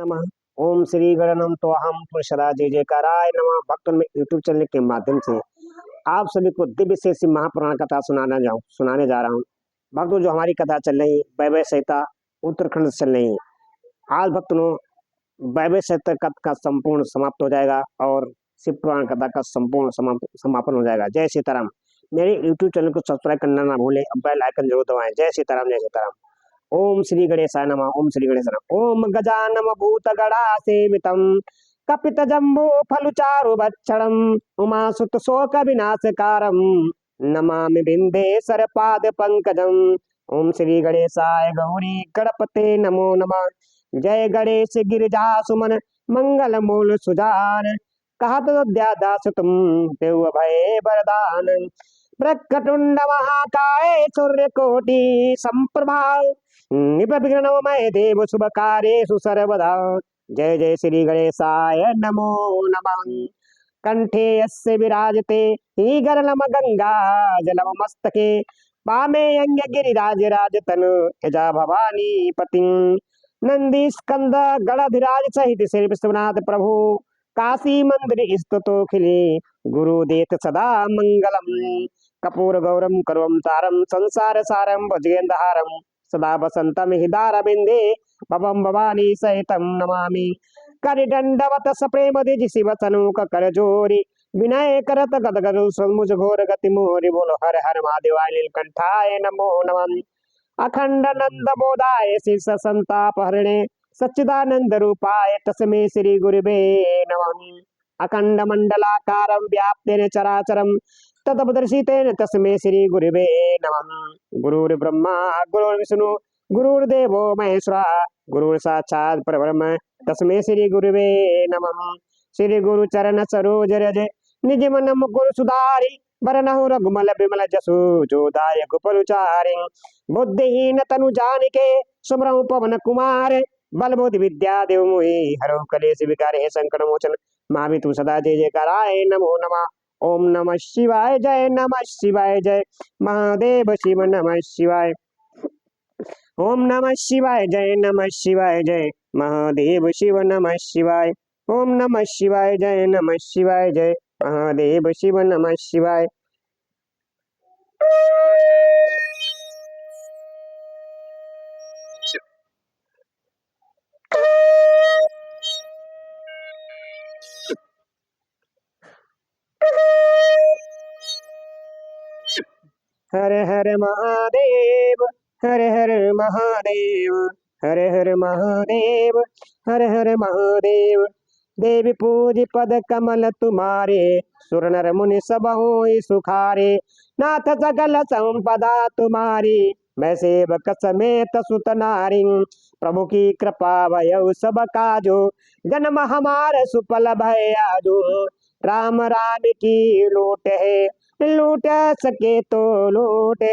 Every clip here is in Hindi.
नमः। ओम श्री गणनम तो हम सदा जय जयकाराय नमः। भक्तों में यूट्यूब चैनल के माध्यम से आप सभी को दिव्य से श्री महापुराण कथा सुनाने जा रहा हूँ। भक्तों, जो हमारी कथा चल रही वैभव संहिता उत्तराखंड से चल रही है। आज भक्तों वैभव संहिता कथा का संपूर्ण समाप्त हो जाएगा और शिव पुराण कथा का संपूर्ण समापन हो जाएगा। जय सीताराम। मेरे यूट्यूब चैनल को सब्सक्राइब करना ना भूलें, बेल आइकन जरूर दबाएं। जय सीताराम, जय सीताराम। ओम श्री गणेशाय नमः। ओम श्री गणेशाय नमः। ओम गजानम भूतगणा सेवितम कपित जम्बो फलुचारु भक्षणम उमासुत शोक विनाशकारम नमामि बिंदेश्वर पाद पंकजम। ओम श्री गणेशाय गौरी गणपते नमो नमः। जय गणेश गिरिजा सुमन मंगल मूल सुजान कहत दास तुम देव भय वरदान। प्रकटुंड महाकाय सूर्य कोटि संप्रभा निपविघ्नमय देव शुभ कार्येषु सर्वदा। जय जय श्री गणेशाय नमो नमः। कंठे यस्य विराजते ही गरलम गंगा जलम मस्तके पामे अंग गिरिराज राजतन यजा भवानी पतिं नंदी स्कंद गणधिराज सहित श्री विश्वनाथ प्रभु काशी मंदिर स्तुतोखिले गुरुदेत सदा मंगलम। कपूर गौरम करवम तारम संसार सारम भुजगेंद्रहारम सदा वसंतम हिदारविंदे भवम भवानी सहितम नमामि। करिदंडवत सप्रेम दिज शिव तनूक कर जोरी विनय करत गदगदु समुझ घोर गति मोरि। बोलो हर हर महादेव नीलकंठाय नमो नमः। अखंड नंद बोधाय शीर्ष संताप हरणे सच्चिदानंद रूपाय तस्मै श्री गुरुवे नमः। अखंड मंडलाकारं व्याप्तेन चराचरं तदपदर्शितेन तस्मै श्री गुरुवे नमः। गुरुर्ब्रह्मा गुरुर्विष्णु गुरुर्देवो महेश्वरा गुरुर् साक्षात् परब्रह्म तस्मै श्री गुरुवे नमः। श्री गुरु चरण सरोज रज निज मन मुकुर सुधारि बरनहु रघुमल बिमल जसु जो दायक परुचारि। बुद्धिहीन तनु जानिके सुमरहु पवन कुमार बल बुद्धि विद्या देव मोहि हरहु कलेश विकार हे संकट मोचन महावितु सदा जय जयकाराय नमो नमः। ओम नमः शिवाय जय नमः शिवाय जय महादेव शिव नमः शिवाय। ओम नमः शिवाय जय नमः शिवाय जय महादेव शिव नमः शिवाय। ओम नमः शिवाय जय नमः शिवाय जय महादेव शिव नमः शिवाय। हर हर महादेव हर हर महादेव हर हर महादेव हर हर महादेव। देवी पूज पद कमल तुम्हारे सुर नर मुनि सब होय सुखारे। नाथ सकल संपदा तुम्हारी मैं सेवक समेत सुत नारी। प्रभु की कृपा भयउ सब काजो जन्म हमार सुफल भय आजो। राम राम की लूट है लूट सके तो लूट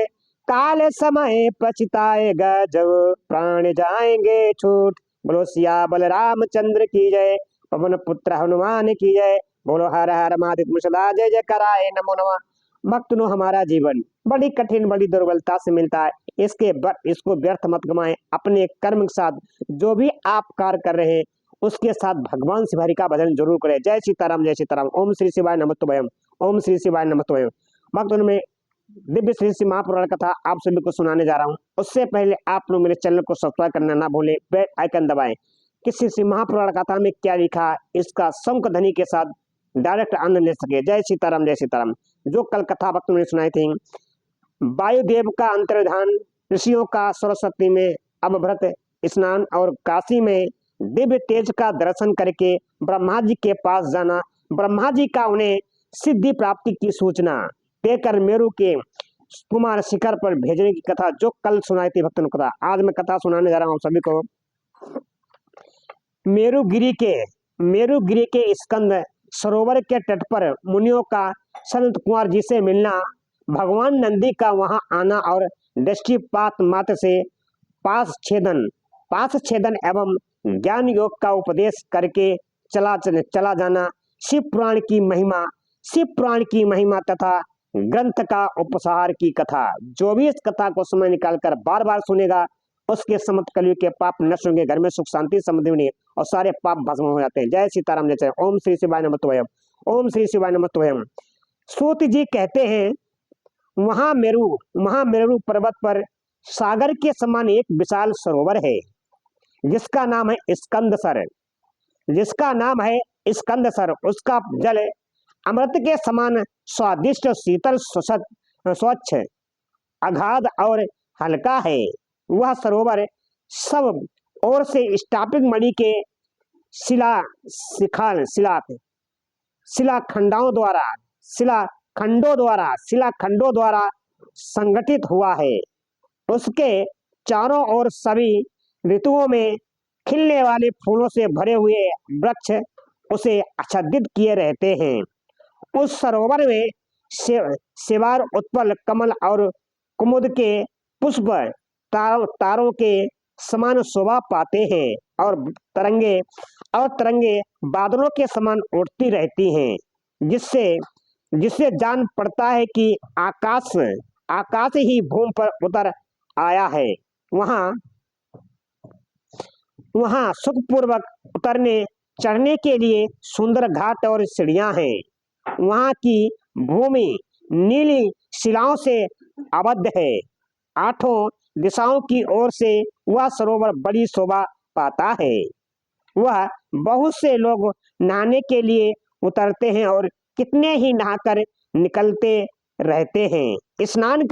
काल समय पछताएगा जब प्राण जाएंगे छूट। बोलो सिया बलराम चंद्र की जय पवन पुत्र हनुमान की जय। बोलो हर हर महादेव सदा जय जय कराए नमो नमः। भक्तों, हमारा जीवन बड़ी कठिन बड़ी दुर्बलता से मिलता है। इसको व्यर्थ मत गमाएं। अपने कर्म के साथ जो भी आप कार्य कर रहे हैं उसके साथ भगवान शिवहरि का भजन जरूर करें। जय सीताराम जय सीताराम। ओम श्री शिवाय नमस्तुभयम। ओम श्री शिवाय नमस्तुभयम। भक्तों में दिव्य श्री श्री महापुराण कथा आप सभी को सुनाने जा रहा हूँ। उससे पहले आप लोग मेरे चैनल को सब्सक्राइब करना ना भूलें, बेल आइकन दबाएं। किसी श्री महापुराण कथा में क्या लिखा इसका शंख ध्वनि के साथ डायरेक्ट आनंद ले सके। जय सीताराम जय सीताराम। जो कल कथा भक्तों ने सुनाई थी, वायुदेव का अंतर्धान, ऋषियों का सरस्वती में अवभृत स्नान और काशी में दिव्य तेज का दर्शन करके ब्रह्मा जी के पास जाना, ब्रह्मा जी का उन्हें सिद्धि प्राप्ति की सूचना देकर मेरु के कुमार शिखर पर भेजने की कथा जो कल सुनाई थी भक्तों कथा, आज मैं कथा सुनाने जा रहा हूँ सभी को। मेरुगिरी के स्कंद सरोवर के तट पर मुनियों का संत कुंवर जी से मिलना, भगवान नंदी का वहां आना और दृष्टिपात मात्र से पास छेदन एवं ज्ञान योग का उपदेश करके चला जाना, शिव पुराण की महिमा तथा ग्रंथ का उपसार की कथा। जो भी इस कथा को समय निकालकर बार बार सुनेगा उसके समत कलयुग के पाप नष्ट होंगे, घर में सुख शांति समृद्धि बनी और सारे पाप भस्म हो जाते हैं। जय सीताराम, जय ओम श्री शिवाय नमः। ओम श्री शिवाय नमः। सूत जी कहते हैं महामेरु पर्वत पर सागर के समान एक विशाल सरोवर है जिसका नाम है स्कंदसर, जिसका नाम है स्कंदसर। उसका जल अमृत के समान स्वादिष्ट, शीतल, स्वच्छ, अगाध और हल्का है। वह सरोवर सब ओर से स्थापित मणि के शिलाखंडों द्वारा संगठित हुआ है। उसके चारों ओर सभी ऋतुओं में खिलने वाले फूलों से भरे हुए वृक्ष उसे आच्छादित किए रहते हैं। उस सरोवर में शिवार, उत्पल, कमल और कुमुद के पुष्प तारों के समान शोभा पाते हैं और तरंगे बादलों के समान उड़ती रहती हैं, जिससे जान पड़ता है कि आकाश ही भूमि पर उतर आया है। वहाँ सुखपूर्वक उतरने चढ़ने के लिए सुंदर घाट और सीढ़ियां हैं। वहाँ की भूमि नीली शिलाओं से आबद्ध है। आठों दिशाओं की ओर से वह सरोवर बड़ी शोभा पाता है। वह बहुत से लोग नहाने के लिए उतरते हैं और कितने ही नहाकर निकलते रहते हैं। स्नान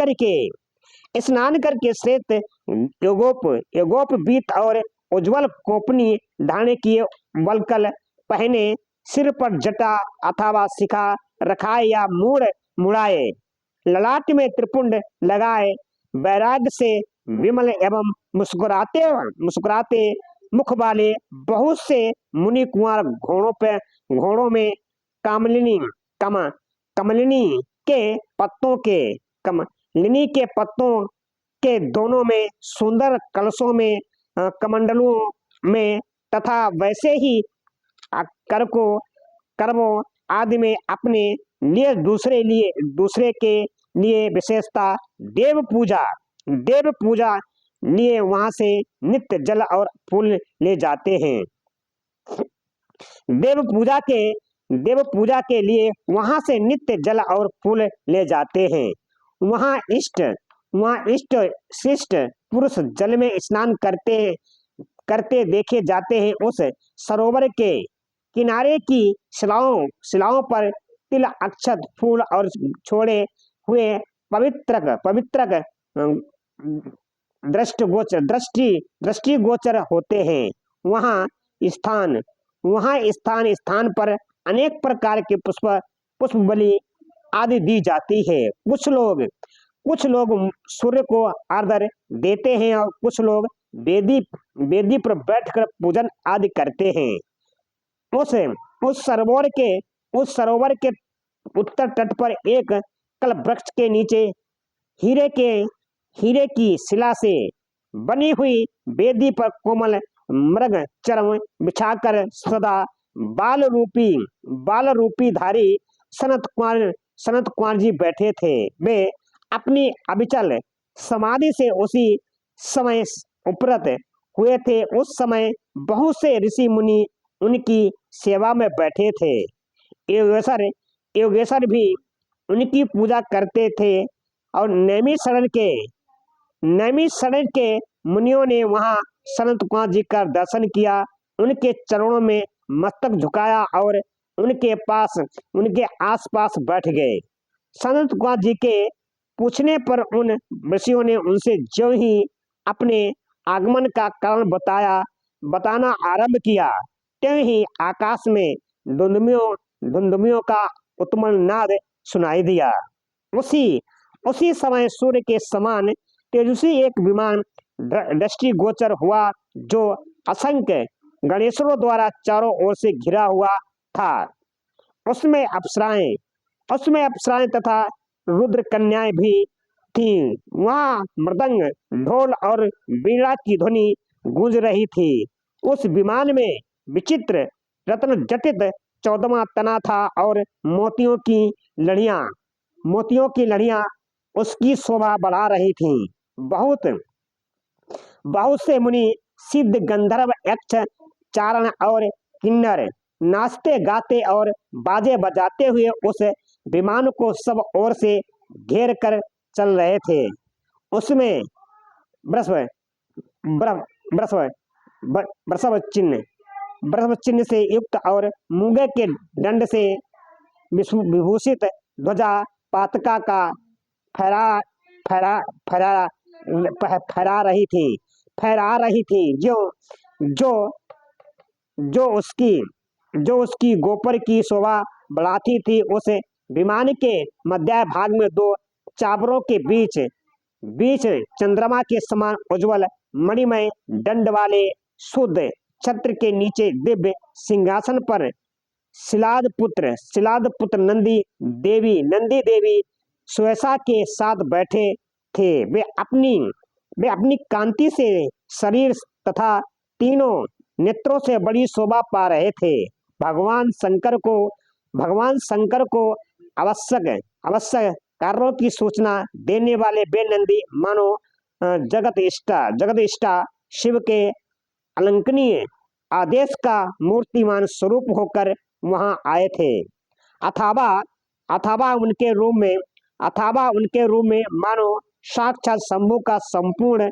करके श्वेत योगोपवीत और उज्जवल कोपनी धारण किए, वलकल पहने, सिर पर जटा अथवा शिखा रखाए या मुड़ाए, ललाट में त्रिपुंड लगाए, वैराग्य से विमल एवं मुस्कुराते मुख वाले बहुत से मुनि कुंवर घोड़ों में कमलिनी के पत्तों के दोनों में, सुंदर कलशों में, कमंडलों में तथा वैसे ही करवों आदि में अपने लिए दूसरे के लिए विशेषता देव पूजा लिए वहां से नित्य जल और फूल ले जाते हैं। देव पूजा के लिए वहां से नित्य जल और फूल ले जाते हैं। वहां इष्ट शिष्ट पुरुष जल में स्नान करते देखे जाते हैं। उस सरोवर के किनारे की शिलाओं पर तिल, अक्षत, फूल और छोड़े हुए पवित्र दृष्टिगोचर होते हैं। वहाँ स्थान पर अनेक प्रकार के पुष्प बलि आदि दी जाती है। कुछ लोग सूर्य को आदर देते हैं और कुछ लोग वेदी पर बैठकर पूजन आदि करते हैं। उस सरोवर के उत्तर तट पर एक कल्प वृक्ष के नीचे हीरे की शिला से बनी हुई वेदी पर कोमल मृग चर्म बिछाकर सदा बाल रूपी धारी सनत कुमार जी बैठे थे। वे अपनी अविचल समाधि से उसी समय उपरत हुए थे। उस समय बहुत से ऋषि मुनि उनकी सेवा में बैठे थे। योगेश्वर भी उनकी पूजा करते थे और नैमिष शरण के मुनियों ने वहां सनत कुमार जी का दर्शन किया, उनके चरणों में मस्तक झुकाया और उनके आसपास बैठ गए। सनत कुमार जी के पूछने पर उन ऋषियों ने उनसे जो ही अपने आगमन का कारण बताना आरंभ किया, त्यों ही आकाश में धुंधुमियों का उत्तम नाद सुनाई दिया। उसी समय सूर्य के समान तेजस्वी एक विमान दृष्टिगोचर हुआ, जो असंख्य गणेशों द्वारा चारों ओर से घिरा हुआ था। उसमें अप्सराएं तथा रुद्र कन्याएं भी थीं। वहां मृदंग, ढोल और वीणा की ध्वनि गूंज रही थी। उस विमान में विचित्र रत्न जटित 14वां तना था और मोतियों की लड़ियां उसकी शोभा बढ़ा रही थीं। बहुत से मुनि सिद्ध गंधर्व यक्ष चारण और किन्नर नाचते गाते और बाजे बजाते हुए उस विमान को सब ओर से घेर कर चल रहे थे। उसमें बृहस्पति बृहस्पति बृहस्पति चिन्ह से युक्त और मूंगे के दंड से विभूषित ध्वजा पातका का फहरा फहरा फहरा फहरा रही थी जो जो जो उसकी गोपर की शोभा बढ़ाती थी। उस विमान के मध्य भाग में दो चाबरों के बीच बीच चंद्रमा के समान उज्जवल मणिमय दंड वाले शुद्ध छत्र के नीचे दिव्य सिंहासन पर शिलाद पुत्र नंदी देवी सुयसा के साथ बैठे थे। वे अपनी कांति से शरीर तथा तीनों नेत्रों से बड़ी शोभा पा रहे थे। भगवान शंकर को आवश्यक कार्यों की सूचना देने वाले वे नंदी मानो जगत इष्टा शिव के अलंकनीय आदेश का मूर्तिमान स्वरूप होकर वहां आए थे। अथवा उनके रूप में मानो साक्षात शंभु का संपूर्ण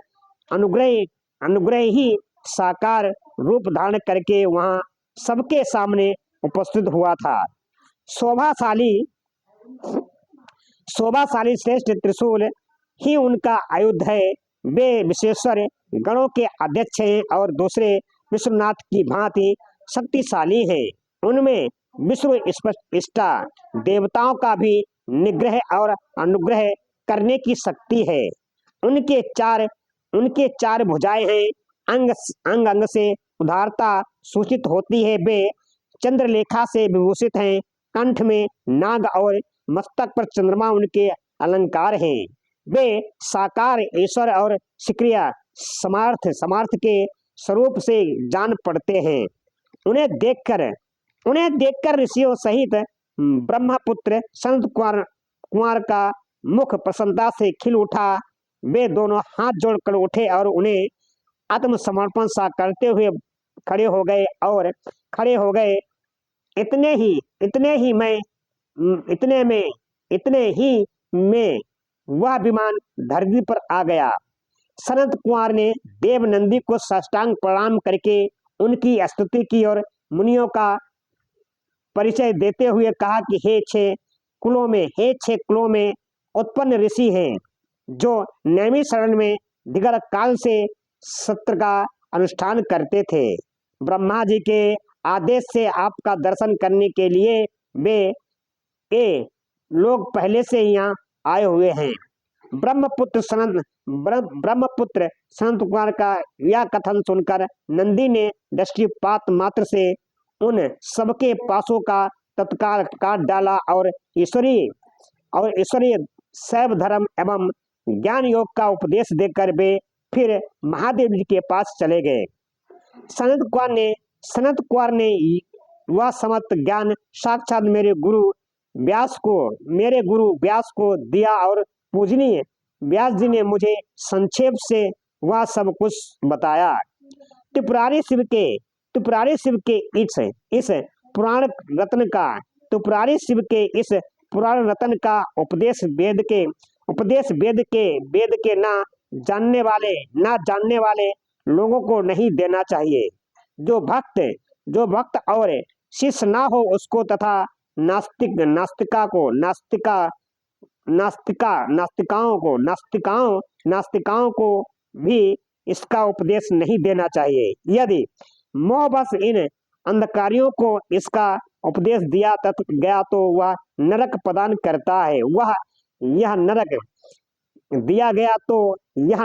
अनुग्रह ही साकार रूप धारण करके वहां सबके सामने उपस्थित हुआ था। शोभाशाली श्रेष्ठ त्रिशूल ही उनका आयुध है। वे विशेश्वर गणों के अध्यक्ष हैं और दूसरे विश्वनाथ की भांति शक्तिशाली हैं। उनमें विश्व इष्टा देवताओं का भी निग्रह और अनुग्रह करने की शक्ति है। उनके चार भुजाएं हैं। अंग से उदारता सूचित होती है। वे चंद्रलेखा से विभूषित हैं। कंठ में नाग और मस्तक पर चंद्रमा उनके अलंकार हैं। वे साकार ईश्वर और सक्रिय समार्थ के स्वरूप से जान पड़ते हैं। उन्हें देखकर ऋषियों सहित ब्रह्मपुत्र संत कुमार का मुख प्रसन्नता से खिल उठा। वे दोनों हाथ जोड़कर उठे और उन्हें आत्मसमर्पण सा करते हुए खड़े हो गए। इतने ही में वह विमान धरती पर आ गया। सनत कुमार ने देव नंदी को साष्टांग प्रणाम करके उनकी स्तुति की और मुनियों का परिचय देते हुए कहा कि हे छह कुलों में उत्पन्न ऋषि हैं जो नैमी शरण में दिगर काल से सत्र का अनुष्ठान करते थे। ब्रह्मा जी के आदेश से आपका दर्शन करने के लिए वे लोग पहले से यहाँ आए हुए हैं। ब्रह्मपुत्र संत कुमार का यह कथन सुनकर नंदी ने दृष्टिपात मात्र से उन सबके पासों का तत्काल काट डाला और ईश्वरीय शैव धर्म एवं ज्ञान योग का उपदेश देकर वे फिर महादेव जी के पास चले गए। सनत कुमार ने वह समस्त ज्ञान साक्षात मेरे गुरु व्यास को दिया और पूजनीय व्यास जी ने मुझे संक्षेप से वह सब कुछ बताया। त्रिपुरारी शिव के इस पुराण रत्न का उपदेश वेद के ना जानने वाले लोगों को नहीं देना चाहिए। जो भक्त और शिष्य ना हो उसको तथा नास्तिकाओं को भी इसका उपदेश नहीं देना चाहिए। यदि मोहवश इन अंधकारियों को इसका उपदेश दिया गया तो वह नरक प्रदान करता है। यह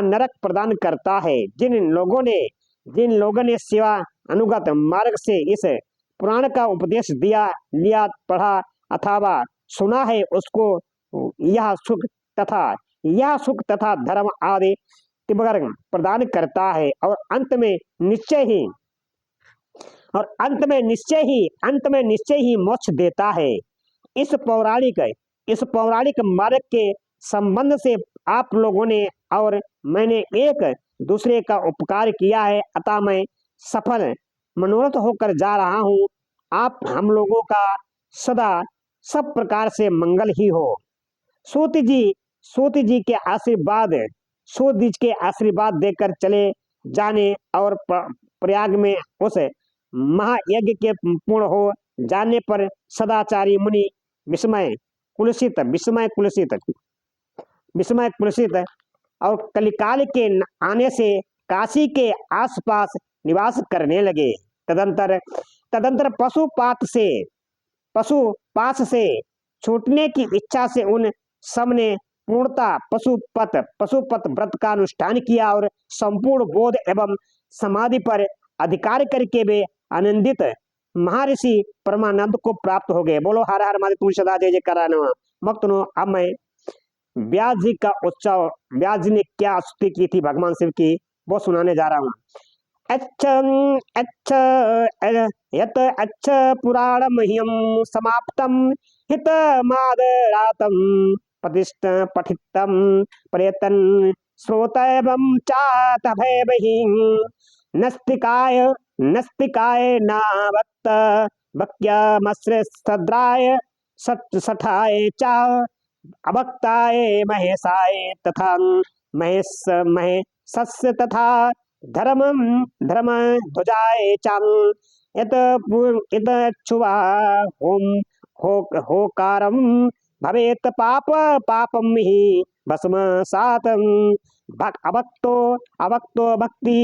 नरक प्रदान करता है। जिन लोगों ने सेवा अनुगत मार्ग से इस पुराण का उपदेश लिया पढ़ा अथवा सुना है उसको यह सुख तथा धर्म आदि तिबर्ग प्रदान करता है और अंत में निश्चय ही मोक्ष देता है। इस पौराणिक मार्ग के संबंध से आप लोगों ने और मैंने एक दूसरे का उपकार किया है, अतः मैं सफल मनोरथ होकर जा रहा हूँ। आप हम लोगों का सदा सब प्रकार से मंगल ही हो। सूत जी सूत जी के आशीर्वाद सूत जी के आशीर्वाद देकर चले जाने और प्रयाग में उस महायज्ञ के पूर्ण हो जाने पर सदाचारी मुनि विस्मय कुलसित विस्मय कुलसित और कलिकाल के आने से काशी के आसपास निवास करने लगे। तदंतर तदंतर पशुपात से छूटने की इच्छा से उन सब ने पूर्णता पशुपत व्रत का अनुष्ठान किया और संपूर्ण बोध एवं समाधि पर अधिकार करके वे आनंदित महर्षि परमानंद को प्राप्त हो गए। बोलो हर हर महादेव, तुलसी सदा जय जयकार। भक्तों, अब मैं व्यास जी का उत्सव, व्यास जी ने क्या स्तुति की थी भगवान शिव की, वो सुनाने जा रहा हूँ। यत पुराण मह्यम समाप्तम हित मादरातम प्रतिष्ठ पठितम प्रयतन श्रोतैवं चात भयहि नस्तिकाय नावक्त भक्त्यमस्रसद्राय सठाय च अभक्ताय महेशाय तथा महेशस्य तथा धर्म ध्वजाय चाम यत छुवा होकारम भवेत पापम ही भस्म सातम अभक्तो भक्ति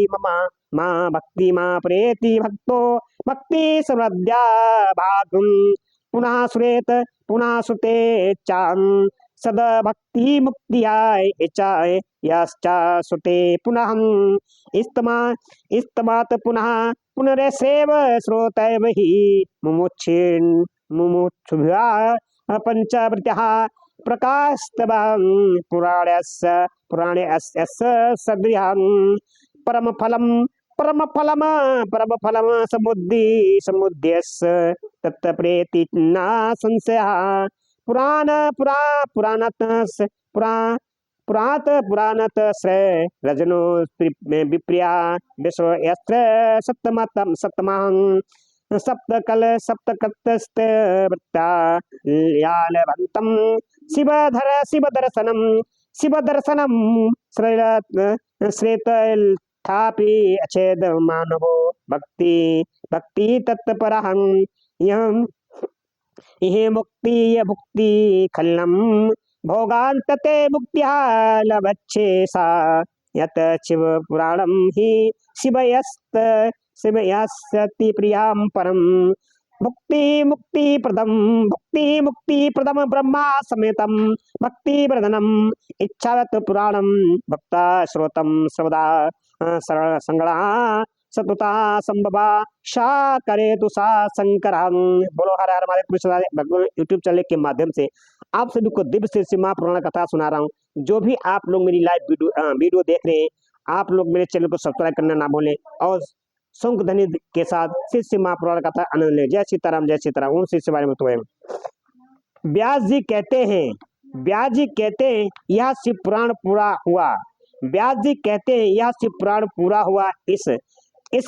भक्ति मां प्रेति भक्तो भक्ति समृद्ध्या भागुम पुनः सुते चाम सद भक्ति मुक्तियाय इचाय याश्चा सुते पुनः इस्तमात पुनः पुनरेसेव श्रोतैव हि मुमुक्षुभ्या पंचवृत्त्यः प्रकाशतवान् पुराणे सदृहं परम फलम समुद्यस तत्प्रेति न संशयः पुराणत श्रेय रजनो विप्रिया विश्व यस्त्र सप्तमं सप्तकतस्त वृत्ता यालवंतम शिवदर्शनम श्रेतथापि अछेद मानवो भक्ति तत्परहं इहे भुक्ति खल्लम भोगान्तते मुक्त्या लभच्छेसा यत शिव पुराणम ही शिवयस्ति प्रियां परम भुक्ति मुक्ति प्रदम ब्रह्मा समेतम भक्ति वर्धनम इच्छावत पुराणम भक्ता श्रोतम सर्वदा संगणा सतुता संभवा शा करे तो सा शंकर। बोलो हर हर महादेव। यूट्यूब चैनल के माध्यम से आप सभी को दिव्य श्री महापुराण कथा सुना रहा हूँ। जो भी आप लोग मेरी लाइव वीडियो देख रहे हैं, आप लोग मेरे चैनल को सब्सक्राइब करना ना भूलें और शंख ध्वनि के साथ श्री महापुराण कथा आनंद लें। जय सीताराम जय सीताराम। ओम श्री शिवाय नमः। व्यास जी कहते हैं यह शिव पुराण पूरा हुआ। व्यास जी कहते हैं यह शिव पुराण पूरा हुआ। इस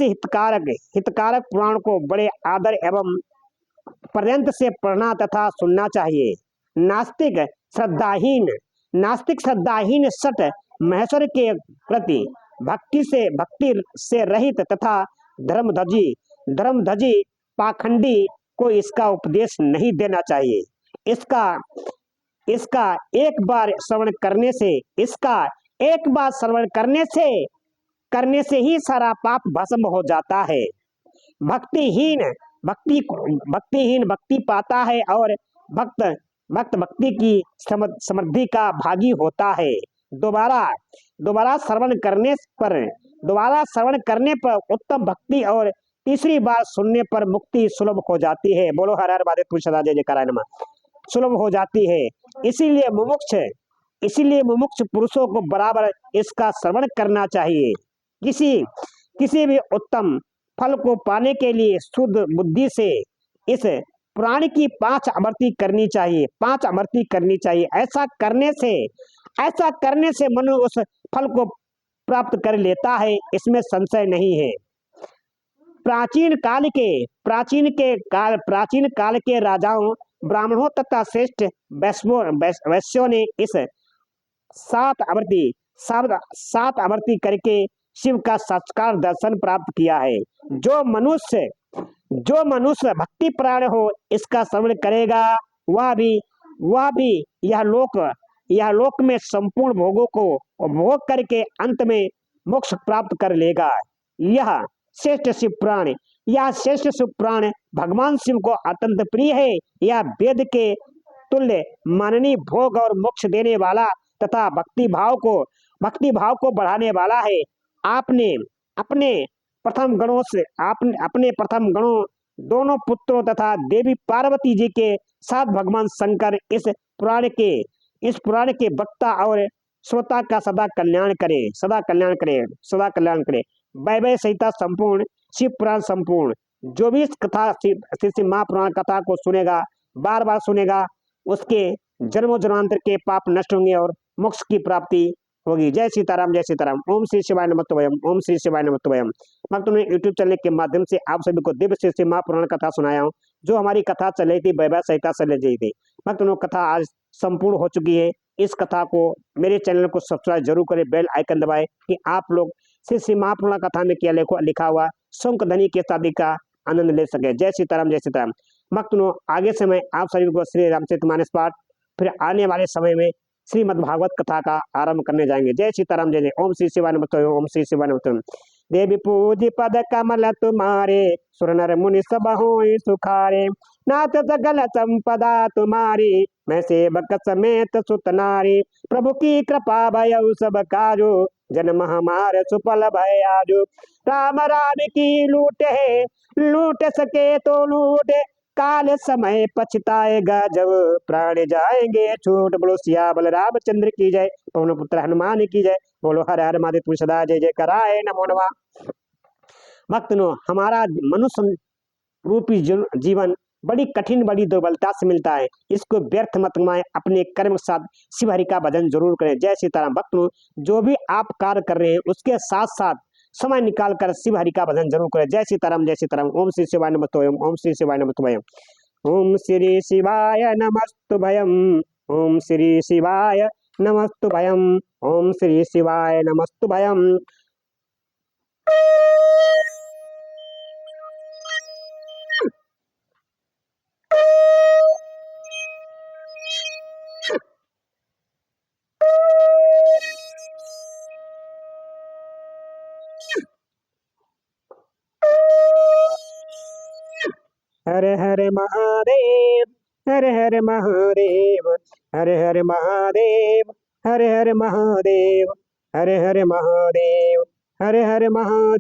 हितकारक पुराण को बड़े आदर एवं पर्यंत से पढ़ना तथा सुनना चाहिए। नास्तिक श्रद्धाहीन सट महेश्वर के प्रति भक्ति से रहित तथा धर्मध्वजी पाखंडी को इसका उपदेश नहीं देना चाहिए। इसका एक बार श्रवण करने से ही सारा पाप भस्म हो जाता है। भक्तिहीन भक्ति पाता है और भक्त भक्ति की समृद्धि का भागी होता है। दोबारा श्रवण करने पर उत्तम भक्ति और तीसरी बार सुनने पर मुक्ति सुलभ हो जाती है। बोलो हर हर महादेव। तुलसी सदा जय जयकार नमः। सुलभ हो जाती है। इसीलिए मुमुक्ष पुरुषों को बराबर इसका श्रवण करना चाहिए। किसी भी उत्तम फल को पाने के लिए शुद्ध बुद्धि से इस पुराण की 5 अमृति करनी चाहिए। ऐसा करने से मनुष्य उस फल को प्राप्त कर लेता है, इसमें संशय नहीं है। प्राचीन काल के राजाओं, ब्राह्मणों तथा श्रेष्ठ वैश्यों ने इस सात आवर्ती करके शिव का साक्षात दर्शन प्राप्त किया है। जो मनुष्य भक्ति प्राण हो, इसका श्रवण करेगा, वह भी यह लोक में संपूर्ण भोगों को भोग करके अंत में मोक्ष प्राप्त कर लेगा। यह श्रेष्ठ शिव प्राण भगवान शिव को अत्यंत प्रिय है। यह वेद के तुल्य माननीय भोग और मोक्ष देने वाला तथा भक्ति भाव को बढ़ाने वाला है। आपने अपने प्रथम गणों दोनों पुत्रों तथा देवी पार्वती जी के साथ भगवान शंकर इस पुराण के वक्ता और श्रोता का सदा कल्याण करे। वैवय संहिता संपूर्ण, शिव पुराण संपूर्ण। जो भी इस कथा श्री महापुराण कथा को सुनेगा, बार बार सुनेगा, उसके जन्मों जन्मांतर के पाप नष्ट होंगे और मोक्ष की प्राप्ति होगी। जय सीताराम, जय सीताराम। ओम श्री शिवाय नमस्तुभयम, ओम श्री शिवाय नमस्तुभयम। भक्तों ने यूट्यूब चैनल के माध्यम से आप सभी को दिव्य श्री महापुराण कथा सुनाया हूँ। जो हमारी कथा चल रही थी, वैवाहिक संहिता चल रही थी। भक्तों, कथा आज संपूर्ण हो चुकी है। इस कथा को, मेरे चैनल को सब्सक्राइब जरूर करें, बेल आइकन दबाएं कि आप लोग श्री महापुराण कथा में क्या लिखा हुआ शंख ध्वनि के शादी का आनंद ले सके। जय सीताराम, जय सीताराम। भक्तों, आगे से मैं आप सभी को श्री रामचरितमानस पाठ, फिर आने वाले समय में श्रीमद् भागवत कथा का आरंभ करने जाएंगे। जय सीताराम, जय जय। ओम श्री शिवाय नमः, ओम श्री शिवाय नमः। देवी पूज पद कमल तुम्हारे, सुर नर मुनि सब होय सुखारे। नाथ सकल संपदा तुम्हारी, मैं सेवक समेत सुत नारी। प्रभु की कृपा भयउ सब काजो, जन्म हमार सुफल भय आजो। राम राम की लूट सके तो लूटे, काल समय पछताएगा जब प्राण जाएंगे छूट। बोलो सिया बल रामचंद्र की जय, पवन पुत्र हनुमान की जय। बोलो हर हर महादेव सदा जय जय कराए नमो नमः। भक्तों, हमारा मनुष्य रूपी जीवन बड़ी कठिन, बड़ी दुर्बलता से मिलता है। इसको व्यर्थ मत गवाएं, अपने कर्म के साथ शिव हरि का भजन जरूर करें। जय सीताराम। भक्तों, जो भी आप कार्य कर रहे हैं, उसके साथ साथ समय निकाल कर शिव हरि का भजन जरूर करें। जय सीताराम, जय सीताराम। ओम श्री शिवाय नमस्तुभयम, ओम श्री शिवाय नमस्तुभयम, ओम श्री शिवाय नमस्तुभयम, ओम श्री शिवाय नमस्तुभयम, ओम श्री शिवाय नमस्तुभयम। हर हर महादेव, हर हर महादेव, हर हर महादेव, हर हर महादेव, हर हर महादेव, हर हर महादेव।